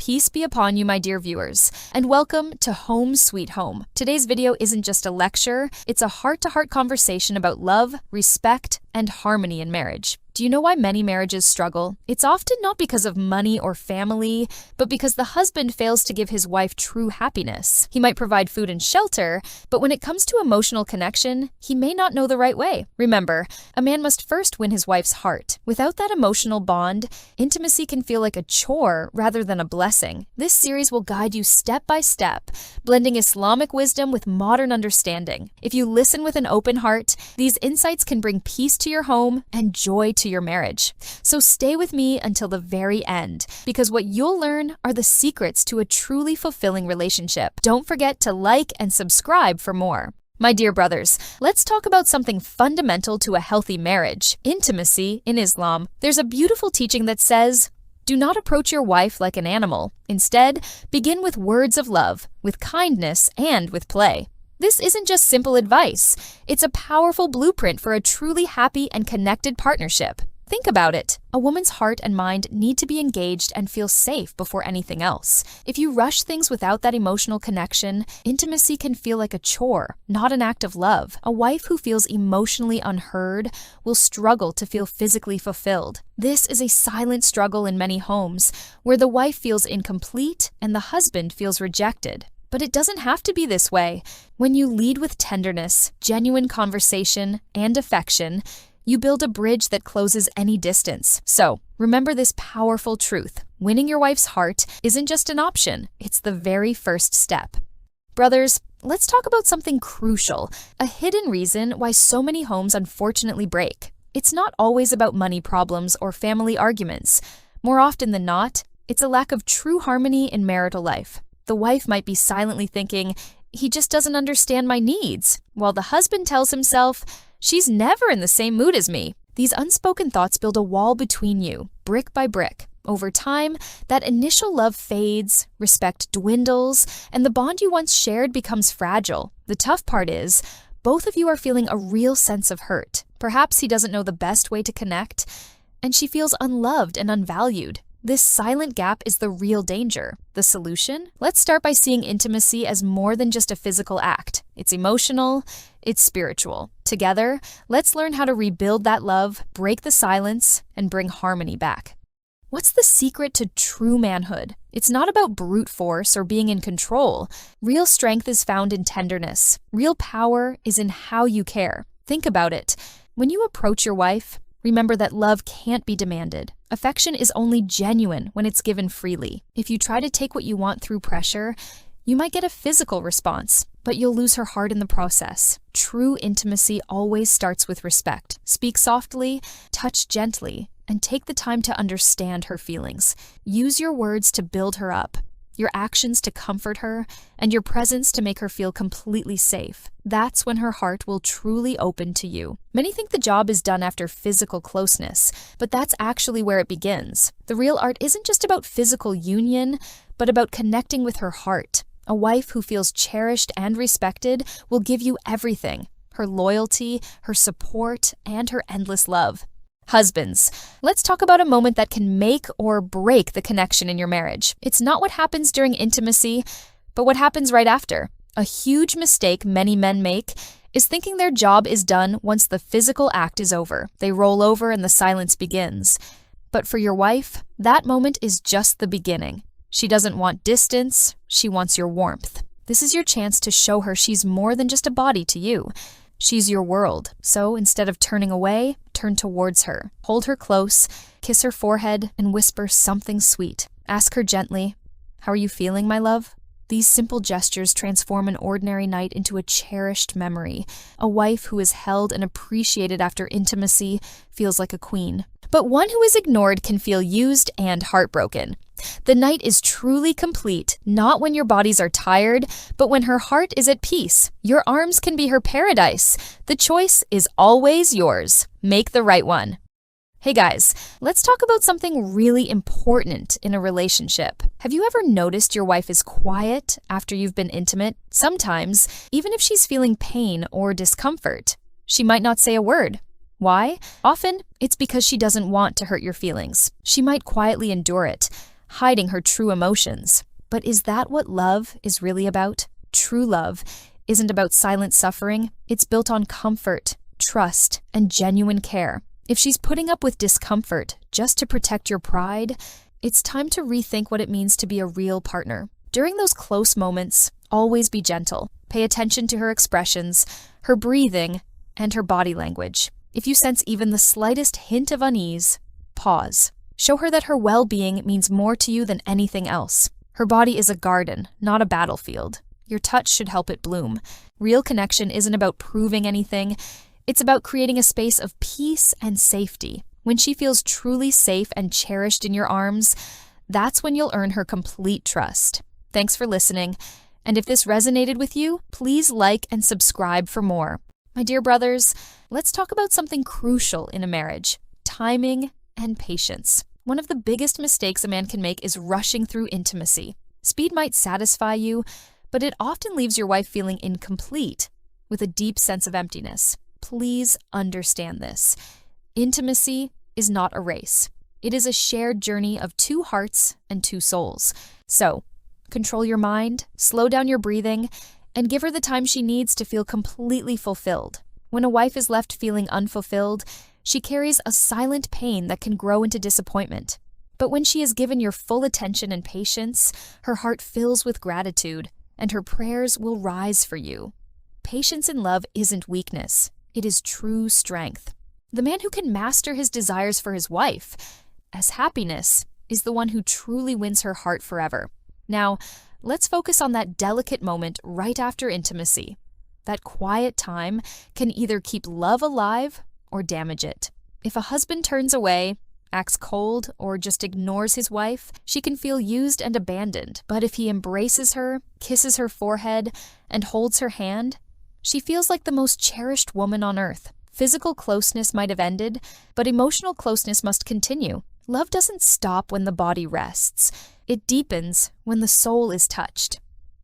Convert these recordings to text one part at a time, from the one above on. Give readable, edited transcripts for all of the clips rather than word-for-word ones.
Peace be upon you, my dear viewers, and welcome to Home Sweet Home. Today's video isn't just a lecture, it's a heart-to-heart conversation about love, respect, and harmony in marriage. Do you know why many marriages struggle? It's often not because of money or family, but because the husband fails to give his wife true happiness. He might provide food and shelter, but when it comes to emotional connection, he may not know the right way. Remember, a man must first win his wife's heart. Without that emotional bond, intimacy can feel like a chore rather than a blessing. This series will guide you step by step, blending Islamic wisdom with modern understanding. If you listen with an open heart, these insights can bring peace to your home and joy to your marriage. So stay with me until the very end, because what you'll learn are the secrets to a truly fulfilling relationship. Don't forget to like and subscribe for more. My dear brothers, let's talk about something fundamental to a healthy marriage: intimacy in Islam. There's a beautiful teaching that says, do not approach your wife like an animal. Instead, begin with words of love, with kindness, and with play. This isn't just simple advice. It's a powerful blueprint for a truly happy and connected partnership. Think about it. A woman's heart and mind need to be engaged and feel safe before anything else. If you rush things without that emotional connection, intimacy can feel like a chore, not an act of love. A wife who feels emotionally unheard will struggle to feel physically fulfilled. This is a silent struggle in many homes, where the wife feels incomplete and the husband feels rejected. But it doesn't have to be this way. When you lead with tenderness, genuine conversation, and affection, you build a bridge that closes any distance. So, remember this powerful truth. Winning your wife's heart isn't just an option, it's the very first step. Brothers, let's talk about something crucial, a hidden reason why so many homes unfortunately break. It's not always about money problems or family arguments. More often than not, it's a lack of true harmony in marital life. The wife might be silently thinking, he just doesn't understand my needs, while the husband tells himself, she's never in the same mood as me. These unspoken thoughts build a wall between you, brick by brick. Over time, that initial love fades, respect dwindles, and the bond you once shared becomes fragile. The tough part is, both of you are feeling a real sense of hurt. Perhaps he doesn't know the best way to connect, and she feels unloved and unvalued. This silent gap is the real danger. The solution? Let's start by seeing intimacy as more than just a physical act. It's emotional, it's spiritual. Together, let's learn how to rebuild that love, break the silence, and bring harmony back. What's the secret to true manhood? It's not about brute force or being in control. Real strength is found in tenderness. Real power is in how you care. Think about it. When you approach your wife, remember that love can't be demanded. Affection is only genuine when it's given freely. If you try to take what you want through pressure, you might get a physical response, but you'll lose her heart in the process. True intimacy always starts with respect. Speak softly, touch gently, and take the time to understand her feelings. Use your words to build her up, your actions to comfort her, and your presence to make her feel completely safe. That's when her heart will truly open to you. Many think the job is done after physical closeness, but that's actually where it begins. The real art isn't just about physical union, but about connecting with her heart. A wife who feels cherished and respected will give you everything: her loyalty, her support, and her endless love. Husbands, let's talk about a moment that can make or break the connection in your marriage. It's not what happens during intimacy, but what happens right after. A huge mistake many men make is thinking their job is done once the physical act is over. They roll over and the silence begins. But for your wife, that moment is just the beginning. She doesn't want distance, she wants your warmth. This is your chance to show her she's more than just a body to you. She's your world, so instead of turning away, turn towards her. Hold her close, kiss her forehead, and whisper something sweet. Ask her gently, "How are you feeling, my love?" These simple gestures transform an ordinary night into a cherished memory. A wife who is held and appreciated after intimacy feels like a queen. But one who is ignored can feel used and heartbroken. The night is truly complete, not when your bodies are tired, but when her heart is at peace. Your arms can be her paradise. The choice is always yours. Make the right one. Hey guys, let's talk about something really important in a relationship. Have you ever noticed your wife is quiet after you've been intimate? Sometimes, even if she's feeling pain or discomfort, she might not say a word. Why? Often, it's because she doesn't want to hurt your feelings. She might quietly endure it, hiding her true emotions. But is that what love is really about? True love isn't about silent suffering. It's built on comfort, trust, and genuine care. If she's putting up with discomfort just to protect your pride, it's time to rethink what it means to be a real partner. During those close moments, always be gentle. Pay attention to her expressions, her breathing, and her body language. If you sense even the slightest hint of unease, pause. Show her that her well-being means more to you than anything else. Her body is a garden, not a battlefield. Your touch should help it bloom. Real connection isn't about proving anything. It's about creating a space of peace and safety. When she feels truly safe and cherished in your arms, that's when you'll earn her complete trust. Thanks for listening. And if this resonated with you, please like and subscribe for more. My dear brothers, let's talk about something crucial in a marriage: timing and patience. One of the biggest mistakes a man can make is rushing through intimacy. Speed might satisfy you, but it often leaves your wife feeling incomplete, with a deep sense of emptiness. Please understand this. Intimacy is not a race. It is a shared journey of two hearts and two souls. So, control your mind, slow down your breathing, and give her the time she needs to feel completely fulfilled. When a wife is left feeling unfulfilled, she carries a silent pain that can grow into disappointment. But when she is given your full attention and patience, her heart fills with gratitude, and her prayers will rise for you. Patience in love isn't weakness. It is true strength. The man who can master his desires for his wife as happiness is the one who truly wins her heart forever. Now, let's focus on that delicate moment right after intimacy. That quiet time can either keep love alive or damage it. If a husband turns away, acts cold, or just ignores his wife, she can feel used and abandoned. But if he embraces her, kisses her forehead, and holds her hand, she feels like the most cherished woman on earth. Physical closeness might have ended, but emotional closeness must continue. Love doesn't stop when the body rests. It deepens when the soul is touched.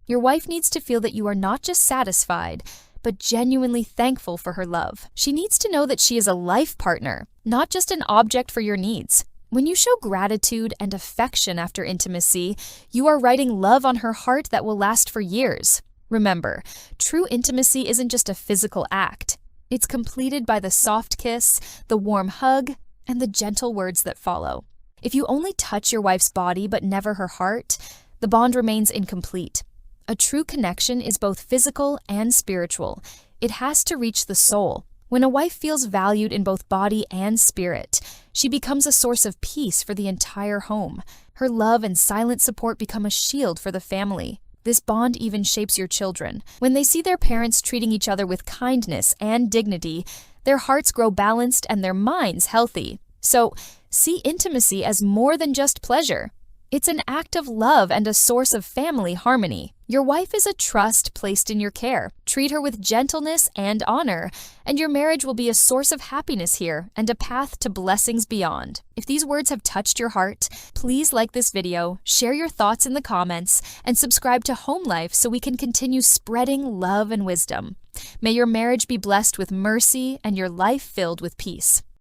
Your wife needs to feel that you are not just satisfied, but genuinely thankful for her love. She needs to know that she is a life partner, not just an object for your needs. When you show gratitude and affection after intimacy, you are writing love on her heart that will last for years. Remember, true intimacy isn't just a physical act. It's completed by the soft kiss, the warm hug, and the gentle words that follow. If you only touch your wife's body but never her heart, the bond remains incomplete. A true connection is both physical and spiritual. It has to reach the soul. When a wife feels valued in both body and spirit, she becomes a source of peace for the entire home. Her love and silent support become a shield for the family. This bond even shapes your children. When they see their parents treating each other with kindness and dignity, their hearts grow balanced and their minds healthy. So, see intimacy as more than just pleasure. It's an act of love and a source of family harmony. Your wife is a trust placed in your care. Treat her with gentleness and honor, and your marriage will be a source of happiness here and a path to blessings beyond. If these words have touched your heart, please like this video, share your thoughts in the comments, and subscribe to Home Life so we can continue spreading love and wisdom. May your marriage be blessed with mercy and your life filled with peace.